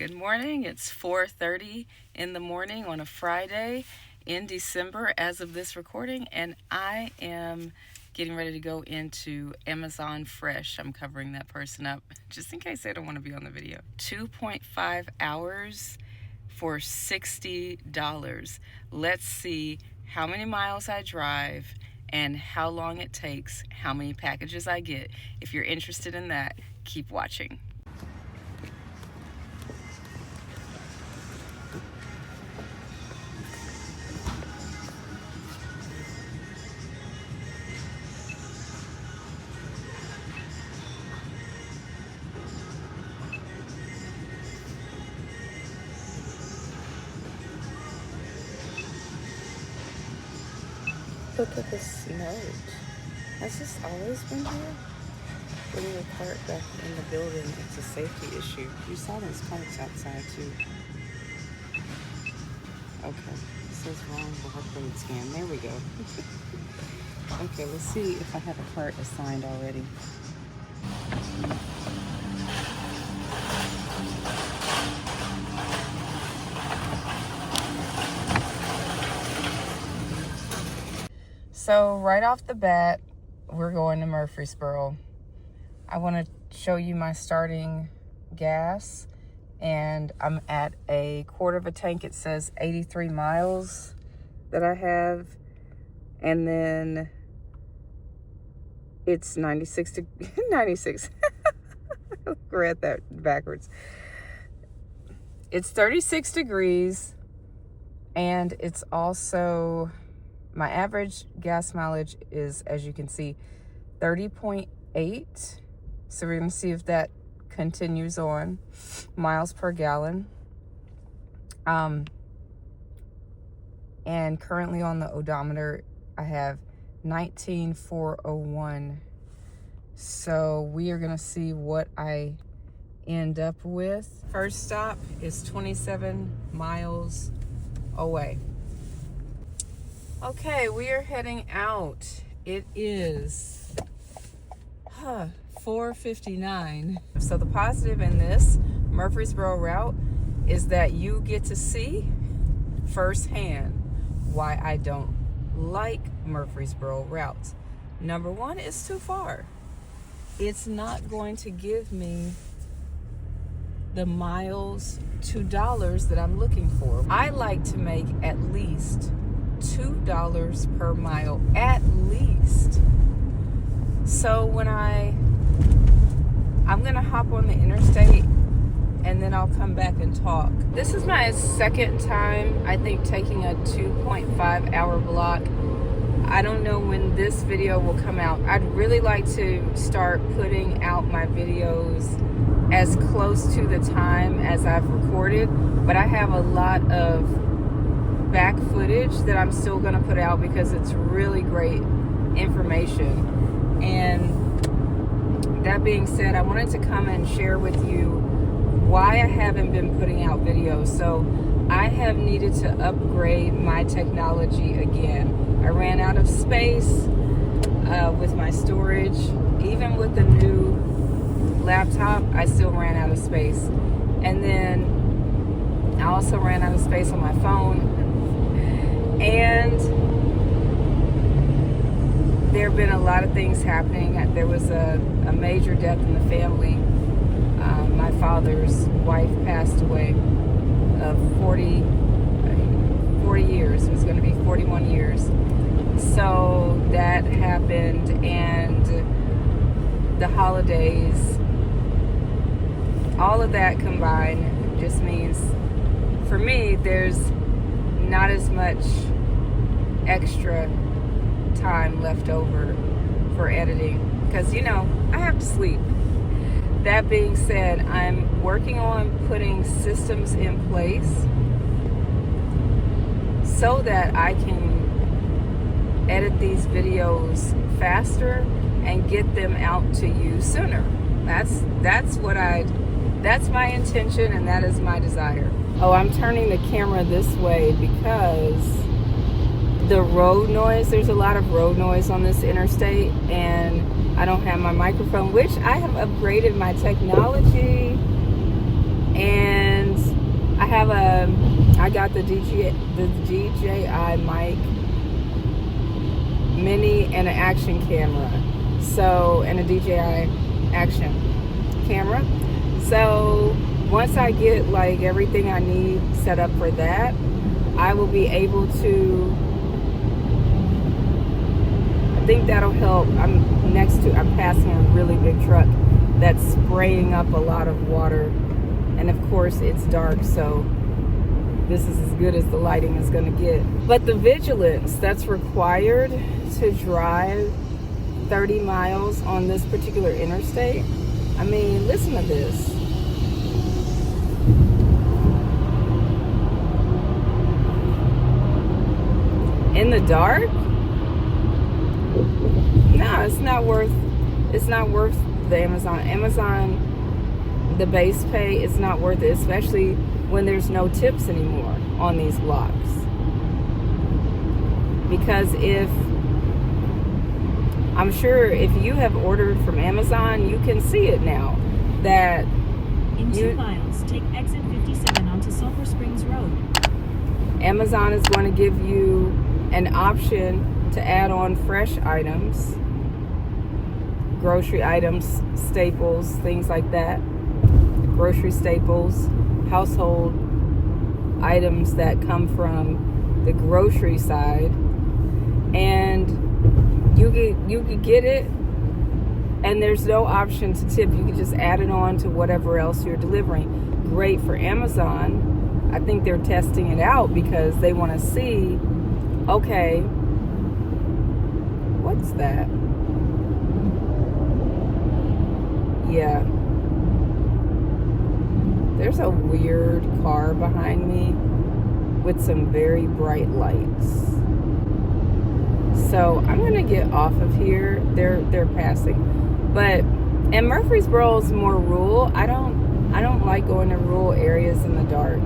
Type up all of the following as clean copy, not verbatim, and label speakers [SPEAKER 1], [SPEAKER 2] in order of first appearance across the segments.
[SPEAKER 1] Good morning. It's 4:30 in the morning on a Friday in December as of this recording, and I am getting ready to go into Amazon Fresh. I'm covering that person up just in case they don't want to be on the video. 2.5 hours for $60. Let's see how many miles I drive and how long it takes, how many packages I get. If you're interested in that, keep watching. Look at this note. Has this always been here? Putting your cart back in the building, it's a safety issue. You saw those carts outside too. Okay, it says wrong barcode scan. There we go. Okay, let's see if I have a cart assigned already. So right off the bat, we're going to Murfreesboro. I want to show you my starting gas, and I'm at a quarter of a tank. It says 83 miles that I have, and then it's 96 to 96. Read that backwards. It's 36 degrees, and it's also, my average gas mileage is, as you can see, 30.8. So we're going to see if that continues on. Miles per gallon. And currently on the odometer, I have 19,401. So we are going to see what I end up with. First stop is 27 miles away. Okay, we are heading out. It is 4:59. So the positive in this Murfreesboro route is that you get to see firsthand why I don't like Murfreesboro routes. Number one, it's too far. It's not going to give me the miles to dollars that I'm looking for. I like to make at least $2 per mile, at least. So when I'm gonna hop on the interstate and then I'll come back and talk. This is my second time, I think, taking a 2.5 hour block. I don't know when this video will come out. I'd really like to start putting out my videos as close to the time as I've recorded, but I have a lot of back footage that I'm still going to put out because it's really great information. And that being said, I wanted to come and share with you why I haven't been putting out videos. So I have needed to upgrade my technology again. I ran out of space with my storage. Even with the new laptop, I still ran out of space. And then I also ran out of space on my phone. And there have been a lot of things happening. There was a major death in the family. My father's wife passed away of 40 years. It was going to be 41 years. So that happened, and the holidays, all of that combined just means, for me, there's not as much extra time left over for editing because, you know, I have to sleep. That being said, I'm working on putting systems in place so that I can edit these videos faster and get them out to you sooner. That's my intention, and that is my desire. Oh, I'm turning the camera this way because the road noise, there's a lot of road noise on this interstate, and I don't have my microphone, which I have upgraded my technology, and I got the DJI mic mini and an action camera. So, and a DJI action camera. So once I get like everything I need set up for that, I will be able to, I think that'll help. I'm passing a really big truck that's spraying up a lot of water, and of course it's dark, so this is as good as the lighting is going to get. But the vigilance that's required to drive 30 miles on this particular interstate, I mean, listen to this. In the dark? No, it's not worth the Amazon, the base pay is not worth it, especially when there's no tips anymore on these blocks. Because I'm sure if you have ordered from Amazon, you can see it now that
[SPEAKER 2] in 2 miles, take exit 57 onto Sulphur Springs Road.
[SPEAKER 1] Amazon is going to give you an option to add on fresh items, grocery items, staples, things like that. Grocery staples, household items that come from the grocery side, and you can get it, and there's no option to tip. You can just add it on to whatever else you're delivering. Great for Amazon. I think they're testing it out because they want to see, okay, what's that? Yeah. There's a weird car behind me with some very bright lights. So I'm gonna get off of here. They're passing. But and Murfreesboro is more rural. I don't like going to rural areas in the dark.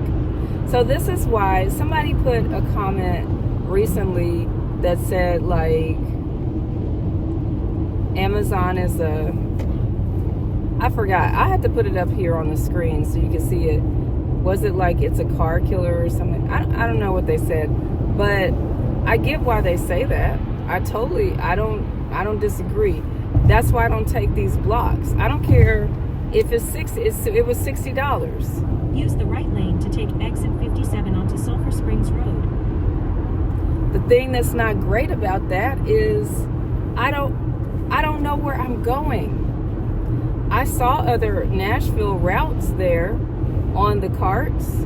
[SPEAKER 1] So this is why somebody put a comment recently that said like Amazon is I forgot. I had to put it up here on the screen so you can see it. Was it like it's a car killer or something? I don't know what they said, but I get why they say that. I don't disagree. That's why I don't take these blocks. I don't care if it was $60.
[SPEAKER 2] Use the right lane to take exit 57 onto Sulphur Springs Road.
[SPEAKER 1] The thing that's not great about that is I don't know where I'm going. I saw other Nashville routes there on the carts.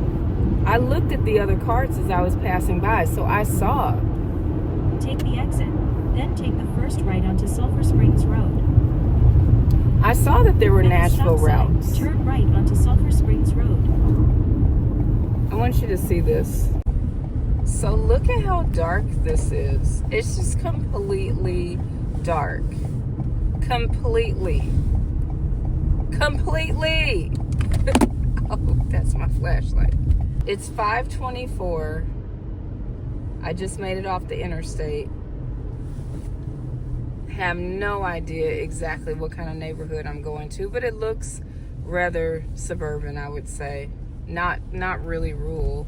[SPEAKER 1] I looked at the other carts as I was passing by, so I saw.
[SPEAKER 2] Take the exit, then take the first right onto Sulphur Springs Road.
[SPEAKER 1] I saw that there were Nashville routes.
[SPEAKER 2] Turn right onto Sulphur Springs Road.
[SPEAKER 1] I want you to see this. So look at how dark this is. It's just completely dark. Completely. Oh, that's my flashlight. It's 5:24. I just made it off the interstate. Have no idea exactly what kind of neighborhood I'm going to, but it looks rather suburban, I would say. Not really rural,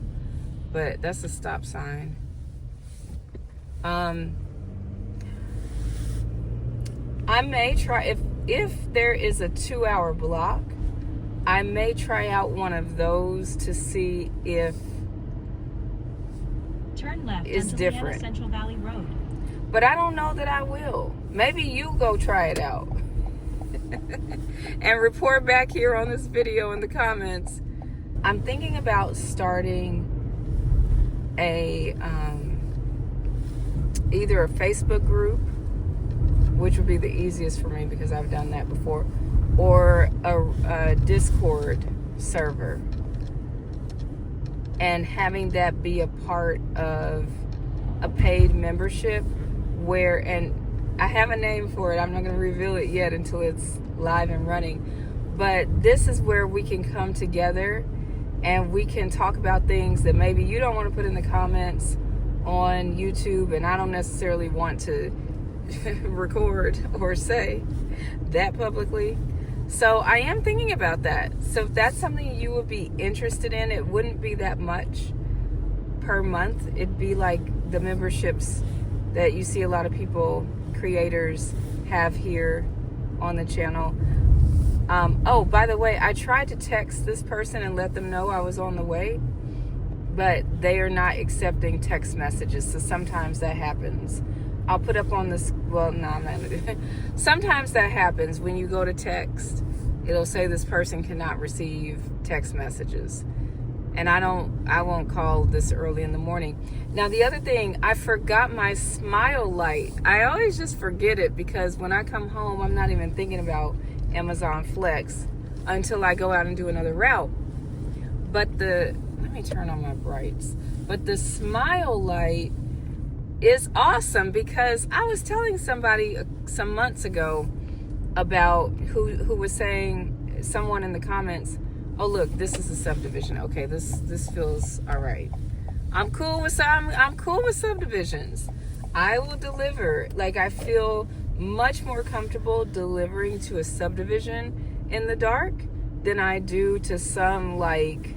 [SPEAKER 1] but that's a stop sign. I may try, if there is a 2-hour block, I may try out one of those to see if
[SPEAKER 2] turn left
[SPEAKER 1] it's
[SPEAKER 2] onto
[SPEAKER 1] different.
[SPEAKER 2] Central Valley Road.
[SPEAKER 1] But I don't know that I will. Maybe you go try it out and report back here on this video in the comments. I'm thinking about starting a either a Facebook group, which would be the easiest for me because I've done that before, or a Discord server, and having that be a part of a paid membership where, and I have a name for it, I'm not going to reveal it yet until it's live and running, but this is where we can come together and we can talk about things that maybe you don't want to put in the comments on YouTube, and I don't necessarily want to record or say that publicly. So I am thinking about that. So if that's something you would be interested in, it wouldn't be that much per month. It'd be like the memberships that you see a lot of people, creators, have here on the channel. Oh, by the way, I tried to text this person and let them know I was on the way, but they are not accepting text messages. So sometimes that happens. I'll put up on this, well, no, I'm not gonna do it. Sometimes that happens when you go to text. It'll say this person cannot receive text messages. And I won't call this early in the morning. Now, the other thing, I forgot my smile light. I always just forget it because when I come home, I'm not even thinking about Amazon Flex until I go out and do another route. But let me turn on my brights. But the smile light is awesome because I was telling somebody some months ago about who was saying, someone in the comments, oh look, this is a subdivision. Okay, this feels all right. I'm cool with subdivisions. I will deliver. Like, I feel much more comfortable delivering to a subdivision in the dark than I do to some like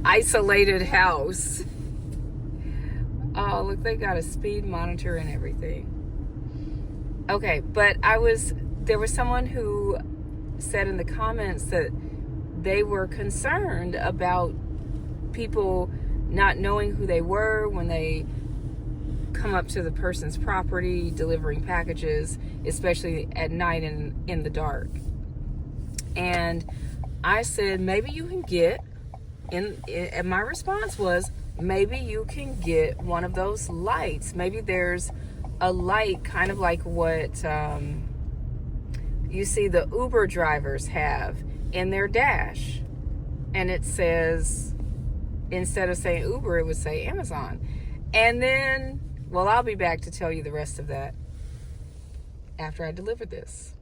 [SPEAKER 1] isolated house. Oh, look, they got a speed monitor and everything. Okay, but there was someone who said in the comments that they were concerned about people not knowing who they were when they come up to the person's property delivering packages, especially at night and in the dark. And I said, maybe you can get, and my response was, maybe you can get one of those lights. Maybe there's a light kind of like what you see the Uber drivers have in their dash. And it says, instead of saying Uber, it would say Amazon. And then, well, I'll be back to tell you the rest of that after I deliver this.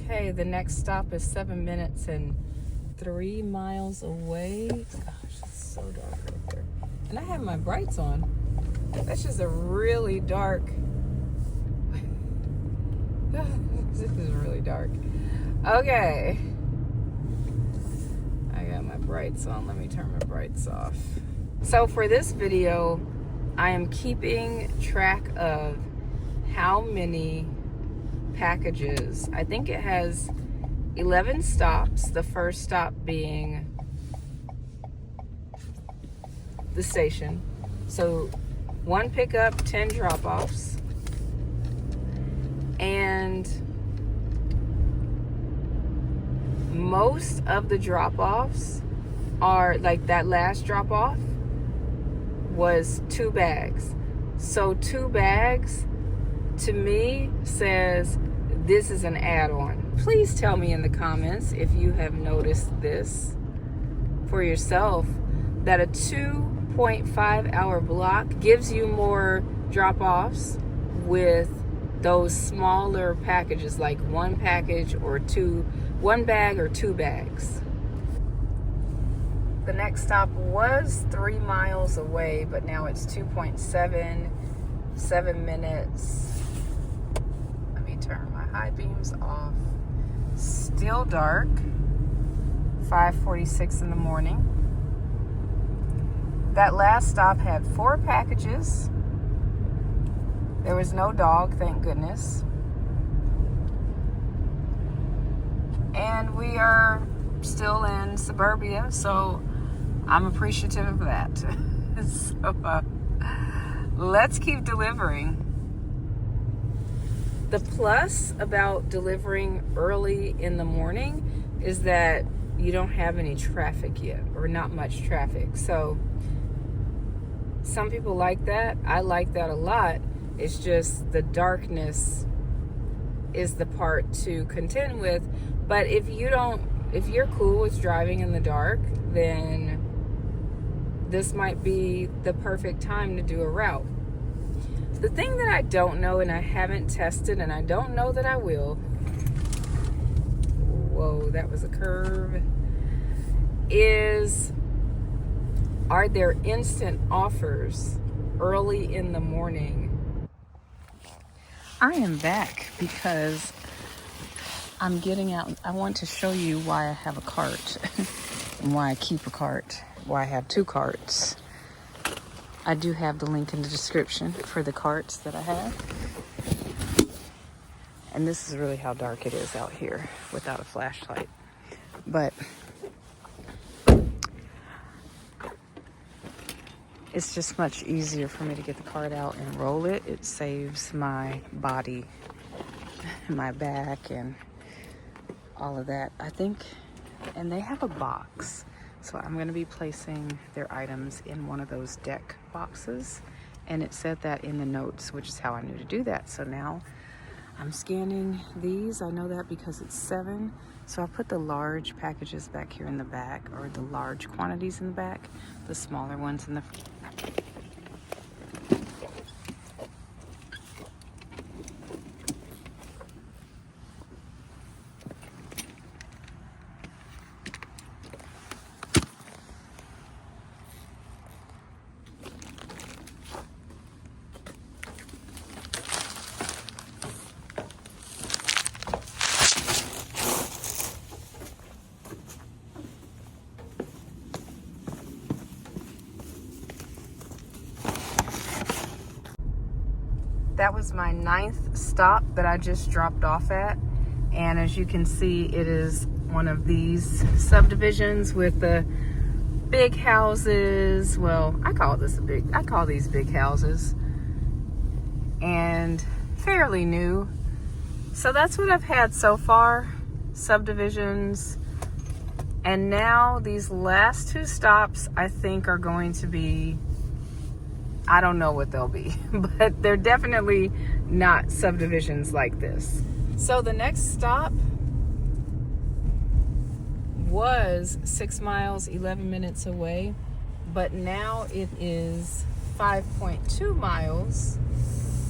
[SPEAKER 1] Okay, the next stop is 7 minutes and 3 miles away. Gosh, it's so dark right there. And I have my brights on. That's just a really dark. This is really dark. Okay. I got my brights on. Let me turn my brights off. So for this video, I am keeping track of how many packages. I think it has 11 stops, the first stop being the station. So 1 pickup, 10 drop-offs. And most of the drop-offs are like that last drop-off was 2 bags. So 2 bags to me says this is an add-on. Please tell me in the comments if you have noticed this for yourself, that a 2.5 hour block gives you more drop-offs with those smaller packages, like 1 package or 1 bag or 2 bags. The next stop was 3 miles away, but now it's 2.7, 7 minutes. Turn my high beams off. Still dark. 5:46 in the morning. That last stop had 4 packages. There was no dog, thank goodness. And we are still in suburbia, so I'm appreciative of that. So let's keep delivering. The plus about delivering early in the morning is that you don't have any traffic yet, or not much traffic. So some people like that. I like that a lot. It's just the darkness is the part to contend with. But if you're cool with driving in the dark, then this might be the perfect time to do a route. The thing that I don't know, and I haven't tested, and I don't know that I will, whoa, that was a curve, is, are there instant offers early in the morning? I am back because I'm getting out. I want to show you why I have a cart and why I keep a cart, why I have 2 carts. I do have the link in the description for the carts that I have. And this is really how dark it is out here without a flashlight. But it's just much easier for me to get the cart out and roll it. It saves my body, my back, and all of that, I think. And they have a box. So I'm going to be placing their items in one of those deck boxes. And it said that in the notes, which is how I knew to do that. So now I'm scanning these. I know that because it's 7. So I put the large packages back here in the back, or the large quantities in the back, the smaller ones in the front. That was my 9th stop that I just dropped off at. And as you can see, it is one of these subdivisions with the big houses. Well, I call these big houses. And fairly new. So that's what I've had so far, subdivisions. And now these last 2 stops, I think, are going to be, I don't know what they'll be, but they're definitely not subdivisions like this. So the next stop was 6 miles, 11 minutes away, but now it is 5.2 miles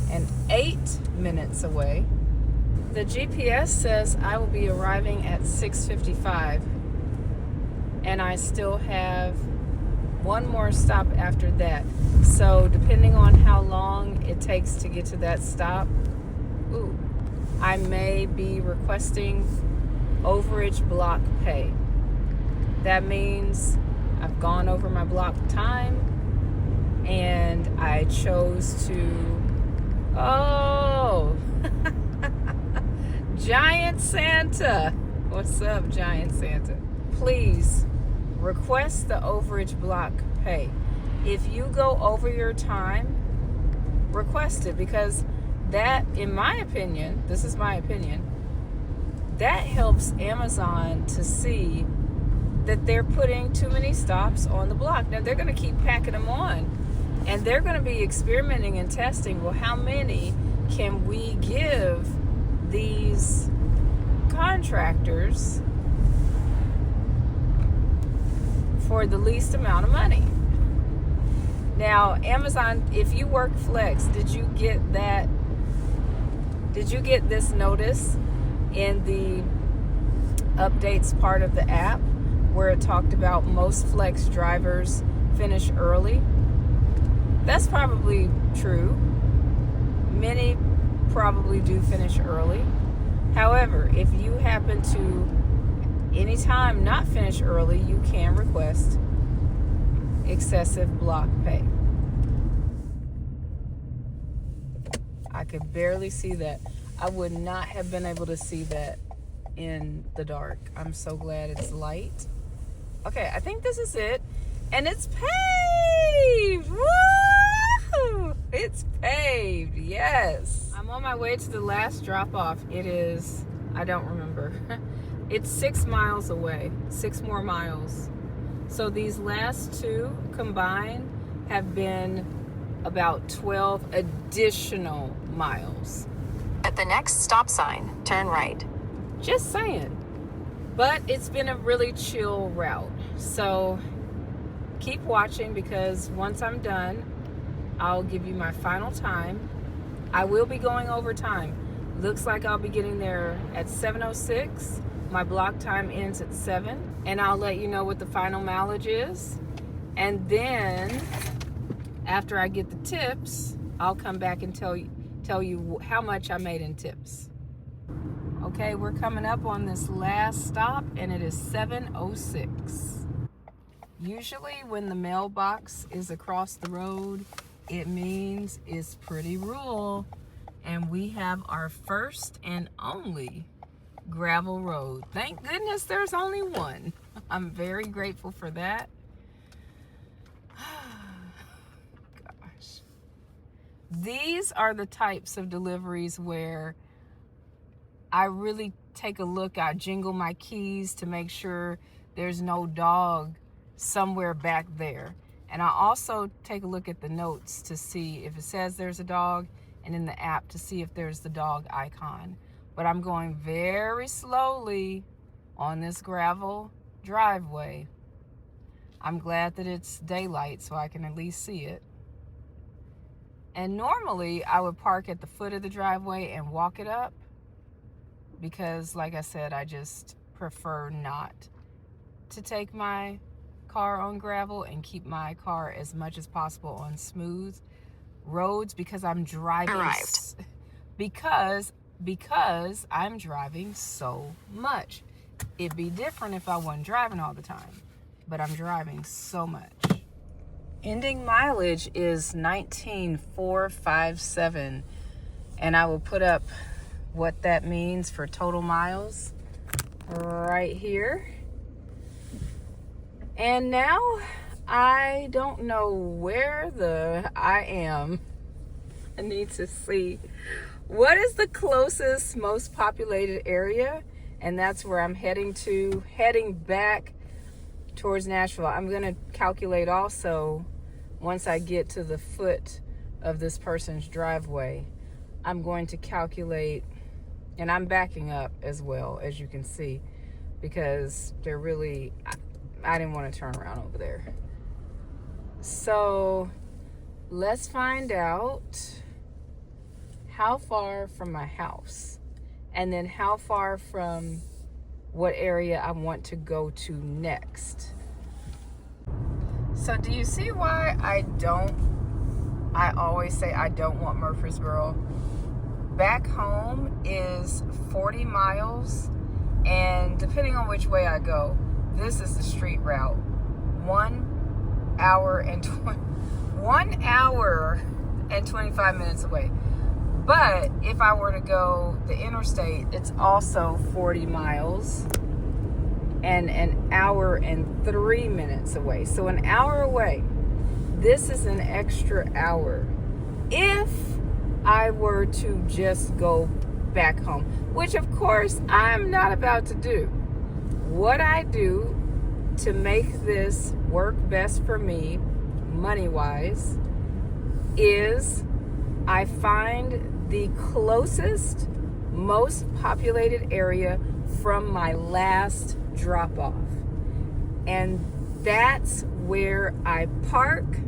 [SPEAKER 1] and 8 minutes away. The GPS says I will be arriving at 6:55, and I still have 1 more stop after that. So depending on how long it takes to get to that stop, I may be requesting overage block pay. That means I've gone over my block time and I chose to, Giant Santa. What's up, Giant Santa? Please request the overage block pay. If you go over your time, request it, because that, in my opinion, this is my opinion, that helps Amazon to see that they're putting too many stops on the block. Now they're going to keep packing them on, and they're going to be experimenting and testing. Well, how many can we give these contractors for the least amount of money? Now, Amazon, if you work flex, did you get that? Did you get this notice in the updates part of the app where it talked about most flex drivers finish early? That's probably true. Many probably do finish early. However, if you happen to anytime not finish early, you can request excessive block pay. I could barely see that. I would not have been able to see that in the dark. I'm so glad it's light. Okay, I think this is it. And it's paved! Woo! It's paved, yes. I'm on my way to the last drop off. It is, I don't remember. It's 6 miles away, 6 more miles. So these last 2 combined have been about 12 additional miles.
[SPEAKER 3] At the next stop sign, turn right.
[SPEAKER 1] Just saying. But it's been a really chill route. So keep watching, because once I'm done, I'll give you my final time. I will be going over time. Looks like I'll be getting there at 7:06. My block time ends at 7, and I'll let you know what the final mileage is. And then after I get the tips, I'll come back and tell you how much I made in tips. Okay, we're coming up on this last stop, and it is 7:06. Usually when the mailbox is across the road, it means it's pretty rural, and we have our first and only gravel road. Thank goodness there's only one. I'm very grateful for that. Gosh. These are the types of deliveries where I really take a look. I jingle my keys to make sure there's no dog somewhere back there. And I also take a look at the notes to see if it says there's a dog, and in the app to see if there's the dog icon. But I'm going very slowly on this gravel driveway. I'm glad that it's daylight so I can at least see it. And normally I would park at the foot of the driveway and walk it up, because like I said, I just prefer not to take my car on gravel and keep my car as much as possible on smooth roads, because I'm driving because I'm driving so much. It'd be different if I wasn't driving all the time, but I'm driving so much. Ending mileage is 19,457, and I will put up what that means for total miles right here. And now I don't know where I am. I need to see what is the closest, most populated area, and that's where I'm heading back towards Nashville. I'm gonna calculate also, once I get to the foot of this person's driveway, I'm going to calculate, and I'm backing up as well, as you can see, because they're really, I didn't want to turn around over there. So let's find out how far from my house, and then how far from what area I want to go to next. So do you see why I always say I don't want Murfreesboro? Back home is 40 miles, and depending on which way I go, this is the street route. 1 hour and 25 minutes away. But if I were to go the interstate, it's also 40 miles and an hour and 3 minutes away. So an hour away. This is an extra hour if I were to just go back home, which of course I'm not about to do. What I do to make this work best for me, money-wise, is I find the closest, most populated area from my last drop-off. And that's where I park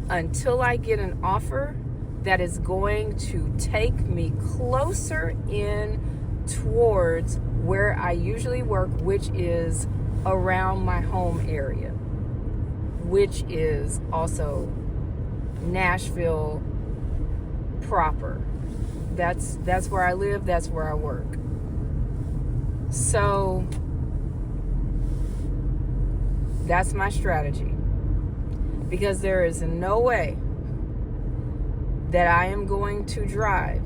[SPEAKER 1] until I get an offer that is going to take me closer in towards where I usually work, which is around my home area, which is also Nashville proper. That's where I live, that's where I work. So that's my strategy, because there is no way that I am going to drive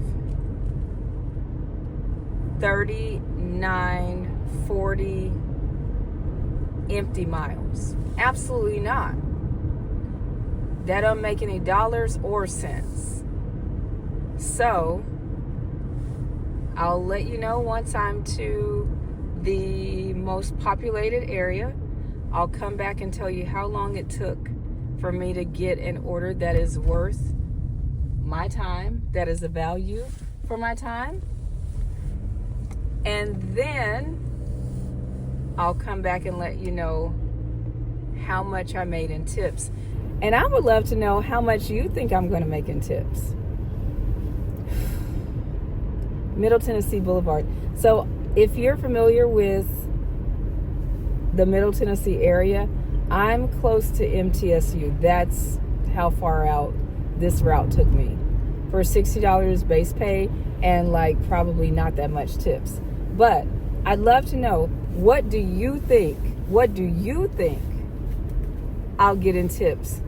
[SPEAKER 1] 39, 40 empty miles. Absolutely not. That don't make any dollars or cents. So I'll let you know once I'm to the most populated area. I'll come back and tell you how long it took for me to get an order that is worth my time, that is a value for my time. And then I'll come back and let you know how much I made in tips. And I would love to know how much you think I'm going to make in tips. Middle Tennessee Boulevard. So if you're familiar with the Middle Tennessee area, I'm close to MTSU. That's how far out this route took me. For $60 base pay and like probably not that much tips. But I'd love to know, what do you think? What do you think I'll get in tips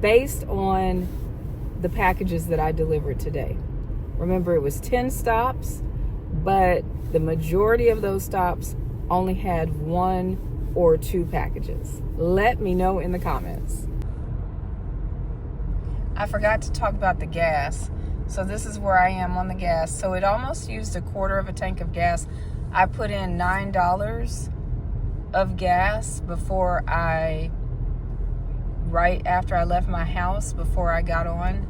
[SPEAKER 1] based on the packages that I delivered today? Remember, it was 10 stops, but the majority of those stops only had 1 or 2 packages. Let me know in the comments. I forgot to talk about the gas. So this is where I am on the gas. So it almost used a quarter of a tank of gas. I put in $9 of gas right after I left my house, before I got on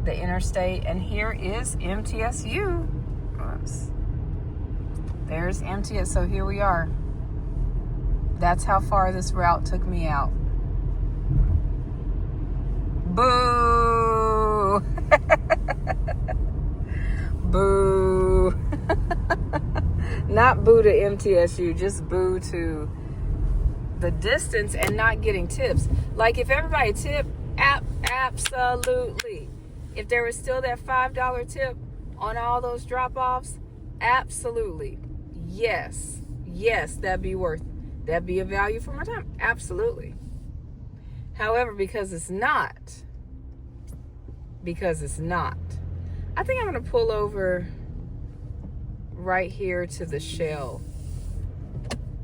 [SPEAKER 1] the interstate. And here is MTSU. Oops. There's MTSU. So here we are. That's how far this route took me out. Boo! Boo! Not boo to MTSU, just boo to the distance and not getting tips. Like, if everybody tipped, absolutely. If there was still that $5 tip on all those drop-offs, absolutely. Yes, that'd be a value for my time. Absolutely. However, because it's not, I think I'm going to pull over right here to the Shell.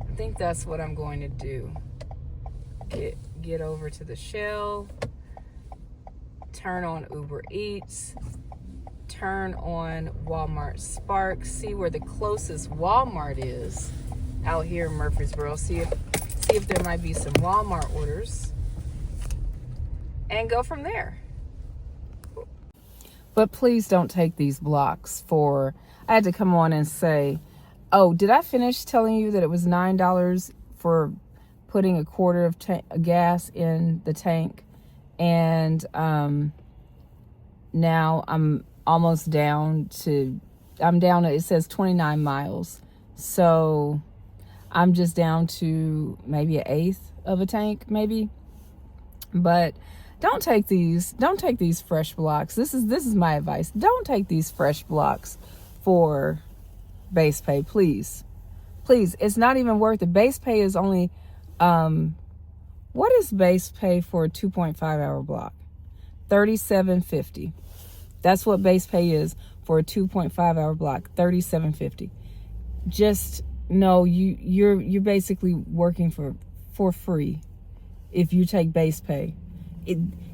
[SPEAKER 1] I think that's what I'm going to do. Get over to the Shell, turn on Uber Eats, turn on Walmart Spark, see where the closest Walmart is out here in Murfreesboro. See if there might be some Walmart orders, and go from there. But please don't take these blocks for, I had to come on and say, oh, did I finish telling you that it was $9 for putting a quarter of gas in the tank? And now I'm almost down to, it says 29 miles. So I'm just down to maybe 1/8 of a tank, maybe. But don't take these fresh blocks. This is my advice. Don't take these fresh blocks for base pay, please. Please, it's not even worth it. Base pay is only, what is base pay for a 2.5 hour block? $37.50. That's what base pay is for a 2.5 hour block, $37.50. Just know you're basically working for free if you take base pay.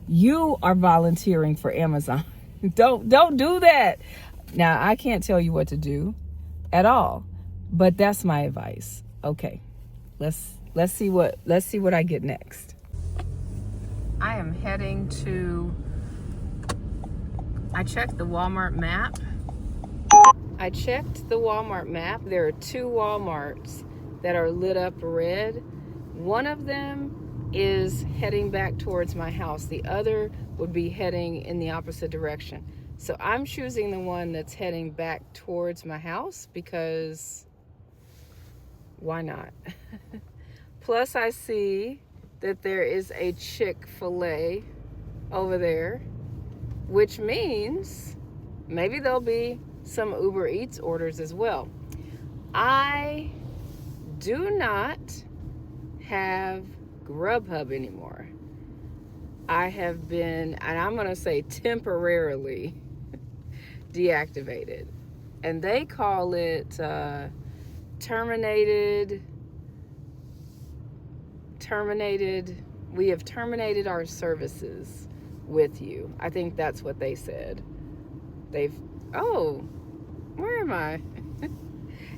[SPEAKER 1] You are volunteering for Amazon. Don't do that. Now, I can't tell you what to do at all, but that's my advice. Okay, let's see what I get next. I am heading to, I checked the Walmart map. There are 2 Walmarts that are lit up red. One of them is heading back towards my house. The other would be heading in the opposite direction. So I'm choosing the one that's heading back towards my house because why not? Plus, I see that there is a Chick-fil-A over there, which means maybe there'll be some Uber Eats orders as well. I do not have Grubhub anymore. I have been, and I'm going to say temporarily deactivated. And they call it terminated. We have terminated our services with you. I think that's what they said. Where am I?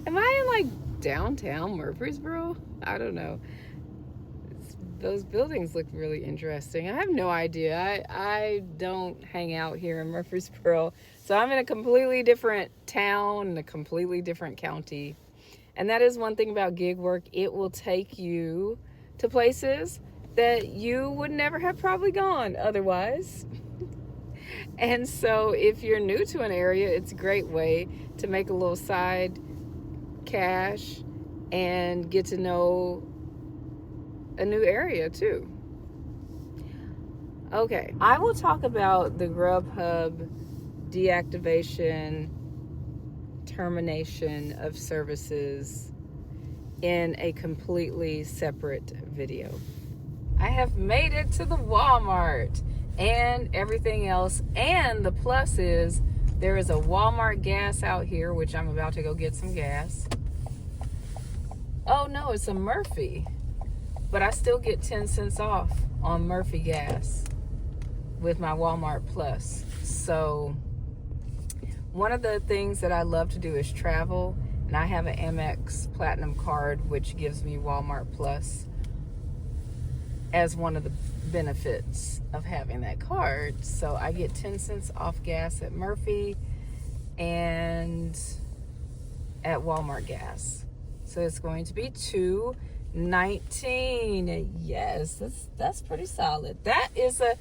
[SPEAKER 1] Am I in like downtown Murfreesboro? I don't know. Those buildings look really interesting. I have no idea. I don't hang out here in Murfreesboro. So I'm in a completely different town, in a completely different county. And that is one thing about gig work. It will take you to places that you would never have probably gone otherwise. And so if you're new to an area, it's a great way to make a little side cash and get to know a new area too. Okay, I will talk about the Grubhub deactivation, termination of services in a completely separate video. I have made it to the Walmart and everything else, and the plus is there is a Walmart gas out here, which I'm about to go get some gas. Oh no, it's a Murphy, but I still get 10 cents off on Murphy gas with my Walmart Plus. So one of the things that I love to do is travel, and I have an Amex Platinum card, which gives me Walmart Plus as one of the benefits of having that card. So I get 10 cents off gas at Murphy and at Walmart gas. So it's going to be $2.19. Yes, that's pretty solid. That is a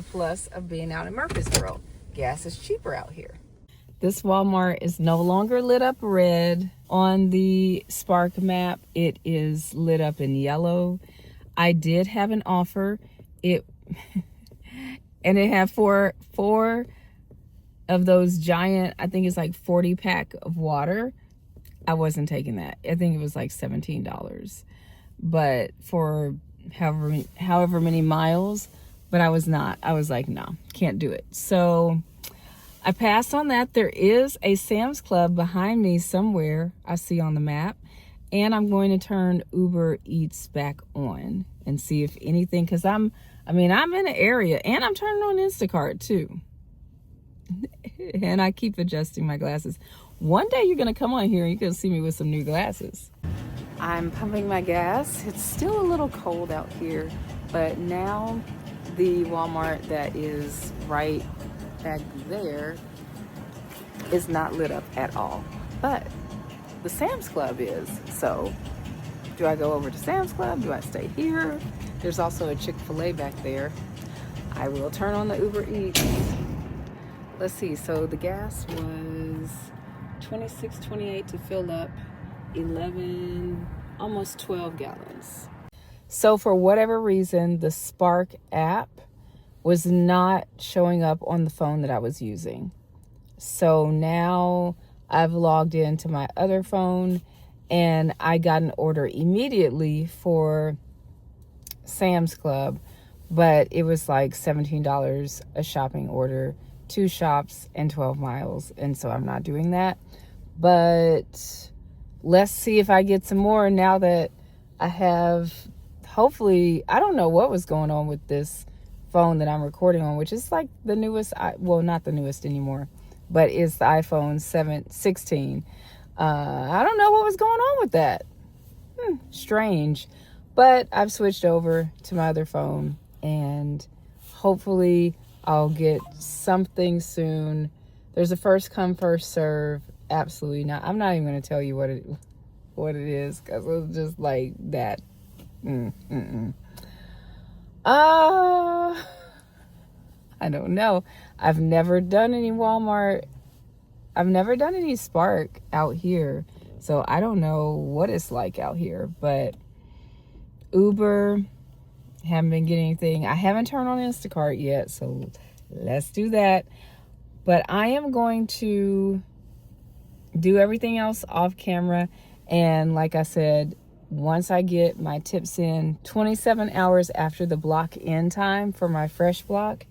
[SPEAKER 1] plus of being out in Murfreesboro. Gas is cheaper out here. This Walmart is no longer lit up red. On the Spark map, it is lit up in yellow. I did have an offer. And it had four of those giant, I think it's like 40 pack of water. I wasn't taking that. I think it was like $17, but for however many miles, but I was not. I was like, no, can't do it. So I passed on that. There is a Sam's Club behind me somewhere I see on the map, and I'm going to turn Uber Eats back on and see if anything, because I'm in an area, and I'm turning on Instacart too. And I keep adjusting my glasses. One day you're gonna come on here and you're gonna see me with some new glasses. I'm pumping my gas. It's still a little cold out here, but now the Walmart that is right back there is not lit up at all. But the Sam's Club is. So do I go over to Sam's Club? Do I stay here? There's also a Chick-fil-A back there. I will turn on the Uber Eats. Let's see, so the gas was $26.28 to fill up, 11, almost 12 gallons. So for whatever reason, the Spark app was not showing up on the phone that I was using. So now I've logged into my other phone, and I got an order immediately for Sam's Club, but it was like $17 a shopping order, 2 shops and 12 miles. And so I'm not doing that. But let's see if I get some more now that I have, hopefully, I don't know what was going on with this phone that I'm recording on, which is like the newest, well, not the newest anymore, but it's the iPhone 16. I don't know what was going on with that. Strange. But I've switched over to my other phone, and hopefully I'll get something soon. There's a first come, first serve. Absolutely not. I'm not even going to tell you what it is, because it's just like that. I don't know. I've never done any Walmart. I've never done any Spark out here, so I don't know what it's like out here. But Uber, haven't been getting anything. I haven't turned on Instacart yet, so let's do that. But I am going to do everything else off camera, and like I said, once I get my tips in 27 hours after the block in time for my fresh block,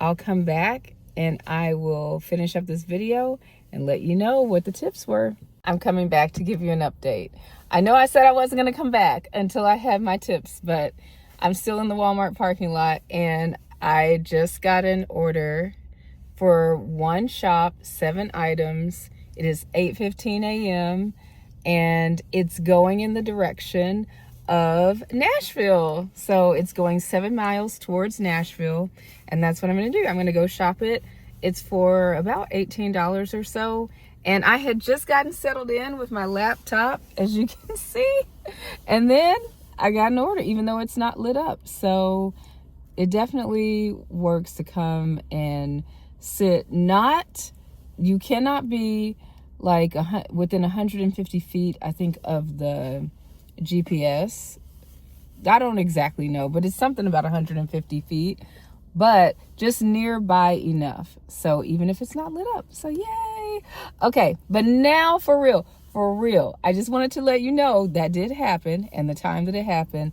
[SPEAKER 1] I'll come back and I will finish up this video and let you know what the tips were. I'm coming back to give you an update. I know I said I wasn't going to come back until I had my tips, but I'm still in the Walmart parking lot, and I just got an order for one shop, 7 items. It is 8:15 a.m. and it's going in the direction of Nashville. So it's going 7 miles towards Nashville, and that's what I'm going to do. I'm going to go shop it. It's for about $18 or so. And I had just gotten settled in with my laptop, as you can see. And then I got an order, even though it's not lit up. So it definitely works to come and sit. You cannot be like within 150 feet, I think, of the GPS. I don't exactly know, but it's something about 150 feet, but just nearby enough. So even if it's not lit up, so yay. Okay, but now for real, I just wanted to let you know that did happen and the time that it happened.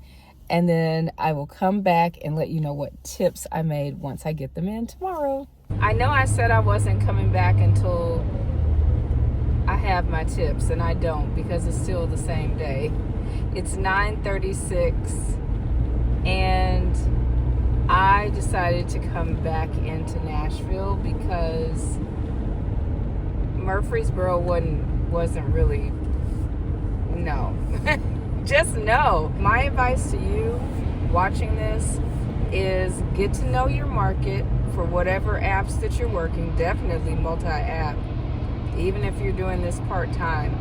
[SPEAKER 1] And then I will come back and let you know what tips I made once I get them in tomorrow. I know I said I wasn't coming back until I have my tips, and I don't, because it's still the same day. It's 9:36 and I decided to come back into Nashville because Murfreesboro wasn't really, no. Just no. My advice to you watching this is get to know your market for whatever apps that you're working, definitely multi-app, even if you're doing this part-time.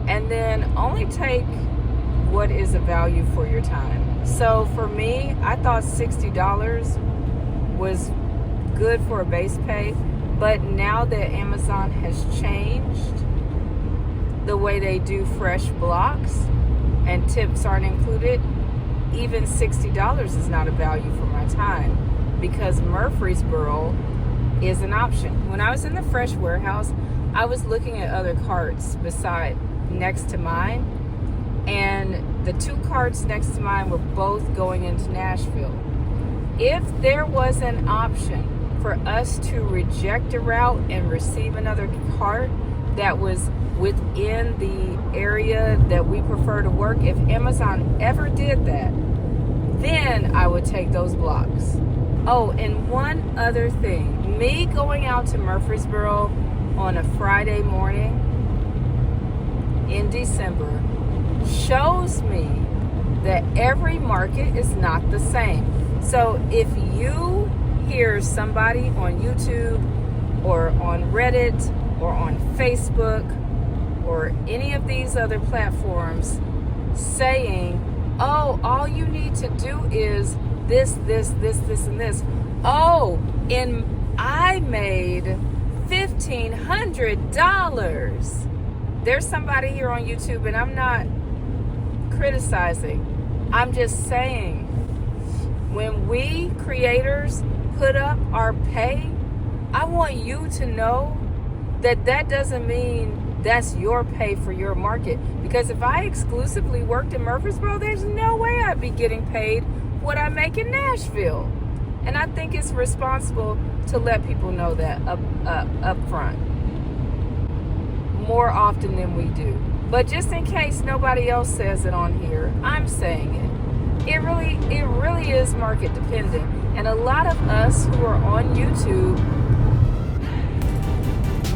[SPEAKER 1] And then only take what is a value for your time. So for me, I thought $60 was good for a base pay, but now that Amazon has changed the way they do fresh blocks and tips aren't included, even $60 is not a value for my time, because Murfreesboro is an option. When I was in the fresh warehouse, I was looking at other carts next to mine, and the two carts next to mine were both going into Nashville. If there was an option for us to reject a route and receive another cart that was within the area that we prefer to work, if Amazon ever did that, then I would take those blocks. Oh, and one other thing. Me going out to Murfreesboro on a Friday morning in December shows me that every market is not the same. So if you hear somebody on YouTube or on Reddit or on Facebook or any of these other platforms saying, oh, all you need to do is this, and this. Oh, and I made $1,500. There's somebody here on YouTube, and I'm not criticizing. I'm just saying, when we creators put up our pay, I want you to know that that doesn't mean that's your pay for your market. Because if I exclusively worked in Murfreesboro, there's no way I'd be getting paid what I make in Nashville. And I think it's responsible to let people know that up front more often than we do. But just in case nobody else says it on here, I'm saying it. It really is market dependent. And a lot of us who are on YouTube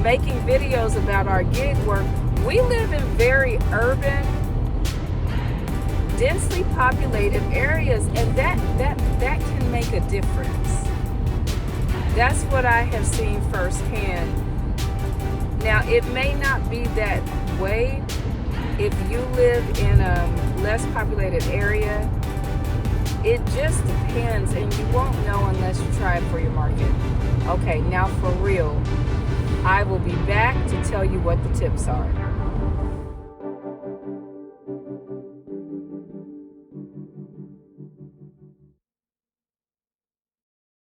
[SPEAKER 1] making videos about our gig work, we live in very urban, densely populated areas, and that can make a difference. That's what I have seen firsthand. Now, it may not be that way if you live in a less populated area. It just depends, and you won't know unless you try it for your market. Okay, now for real, I will be back to tell you what the tips are.